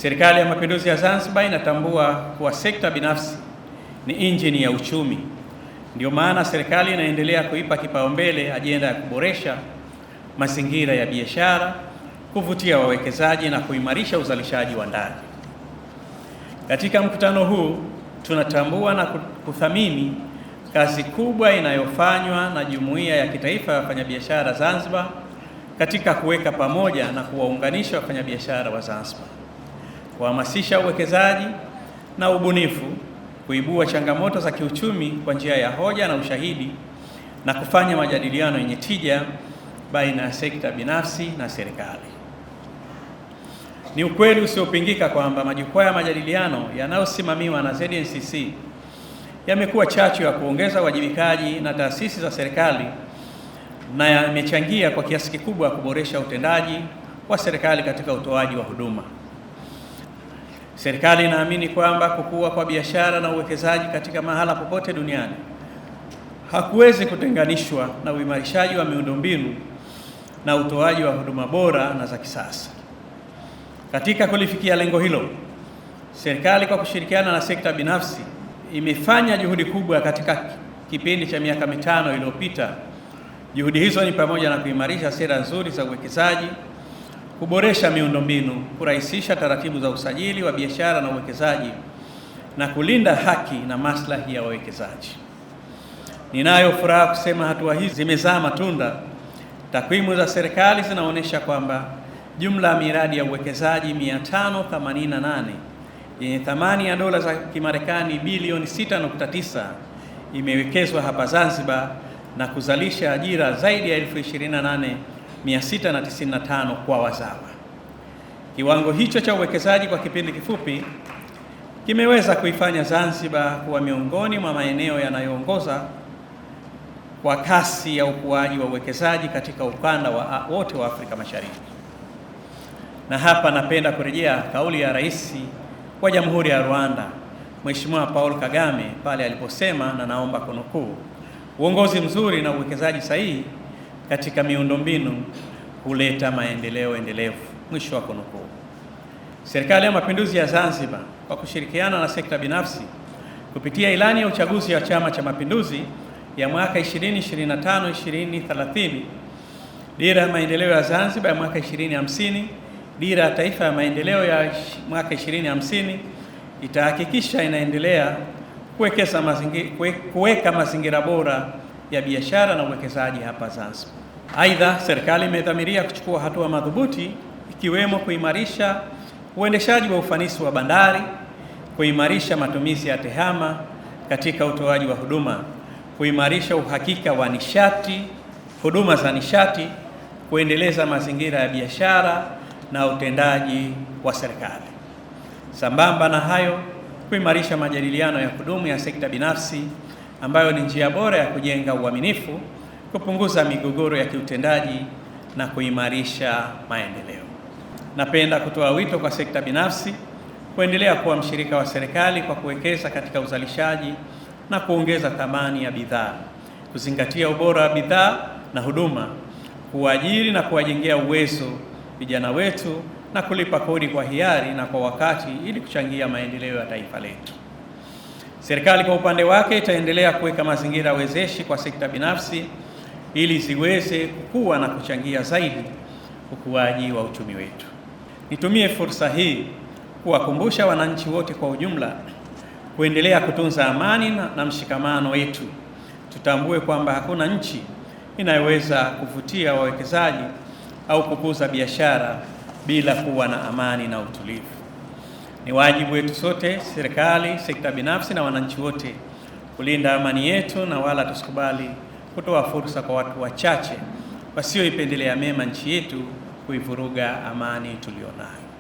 Serikali ya Mapinduzi ya Zanzibar inatambua kuwa sekta binafsi ni injini ya uchumi. Ndio maana serikali inaendelea kuipa kipaumbele ajenda ya kuboresha mazingira ya biashara, kuvutia wawekezaji na kuimarisha uzalishaji wa ndani. Katika mkutano huu tunatambua na kuthamini kazi kubwa inayofanywa na Jumuiya ya Kitaifa ya Wafanyabiashara Zanzibar katika kuweka pamoja na kuwaunganisha wafanyabiashara wa Zanzibar, kuhamasisha uwekezaji na ubunifu, kuibua changamoto za kiuchumi kwa njia ya hoja na ushahidi, na kufanya majadiliano yenye tija baina ya sekta binafsi na serikali. Ni ukweli usiopingika kwamba majukwaa ya majadiliano yanayosimamiwa na ZNCC yamekuwa chachu ya kuongeza uwajibikaji na taasisi za serikali na yamechangia kwa kiasi kikubwa kuboresha utendaji wa serikali katika utoaji wa huduma. Serikali inaamini kwamba kukua kwa biashara na uwekezaji katika mahala popote duniani hakuwezi kutenganishwa na uimarishaji wa miundombinu na utoaji wa huduma bora na za kisasa. Katika kulifikia lengo hilo, serikali kwa kushirikiana na sekta binafsi imefanya juhudi kubwa katika kipindi cha miaka mitano iliyopita. Juhudi hizo ni pamoja na kuimarisha sera nzuri za uwekezaji, kuboresha miundombinu, kurahisisha taratibu za usajili wa biashara na uwekezaji, na kulinda haki na maslahi ya wawekezaji. Ninayo furaha kusema hatua hizi zimezaa matunda. Takwimu za serikali zinaonyesha kwamba jumla ya miradi ya uwekezaji 588 yenye thamani ya dola za Kimarekani bilioni 6.9 imewekezwa hapa Zanzibar na kuzalisha ajira zaidi ya 28,695 kwa wazawa. Kiwango hicho cha uwekezaji kwa kipindi kifupi kimeweza kuifanya Zanzibar kuwa miongoni mwa maeneo yanayoongoza kwa kasi ya ukuaji wa uwekezaji katika ukanda wote wa Afrika Mashariki. Na hapa napenda kurejea kauli ya Rais wa Jamhuri ya Rwanda, Mheshimiwa Paul Kagame, pale aliposema, na naomba kunukuu, uongozi mzuri na uwekezaji sahihi katika miundombinu huleta maendeleo endelevu, mwisho wa kunukuu. Serikali ya Mapinduzi ya Zanzibar kwa kushirikiana na sekta binafsi kupitia ilani ya uchaguzi wa Chama cha Mapinduzi ya mwaka 2025-2030, dira ya maendeleo ya Zanzibar ya mwaka 2050, dira ya taifa ya maendeleo ya mwaka 2050 itahakikisha inaendelea kuweka mazingira bora ya biashara na uwekezaji hapa Zanzibar. Aidha, serikali imedhamiria kuchukua hatua madhubuti ikiwemo kuimarisha uendeshaji wa ufanisi wa bandari, kuimarisha matumizi ya tehama katika utoaji wa huduma, kuimarisha uhakika wa nishati, huduma za nishati, kuendeleza mazingira ya biashara na utendaji wa serikali. Sambamba na hayo, kuimarisha majadiliano ya kudumu ya sekta binafsi ambayo ni njia bora ya kujenga uaminifu, kupunguza migogoro ya kiutendaji na kuimarisha maendeleo. Napenda kutoa wito kwa sekta binafsi kuendelea kuwa mshirika wa serikali kwa kuwekeza katika uzalishaji na kuongeza thamani ya bidhaa, kuzingatia ubora wa bidhaa na huduma, kuajiri na kuwajengea uwezo vijana wetu na kulipa kodi kwa hiari na kwa wakati ili kuchangia maendeleo ya taifa letu. Serikali kwa upande wake itaendelea kuweka mazingira wezeshi kwa sekta binafsi ili ziweze kukua na kuchangia zaidi ukuaji wa uchumi wetu. Nitumie fursa hii kuwakumbusha wananchi wote kwa ujumla kuendelea kutunza amani na mshikamano wetu. Tutambue kwamba hakuna nchi inayoweza kuvutia wawekezaji au kukuza biashara bila kuwa na amani na utulivu. Ni wajibu wetu sote, serikali, sekta binafsi na wananchi wote, kulinda amani yetu, na wala tusikubali kutoa fursa kwa watu wachache wasioipendelea mema nchi yetu kuivuruga amani tulionayo.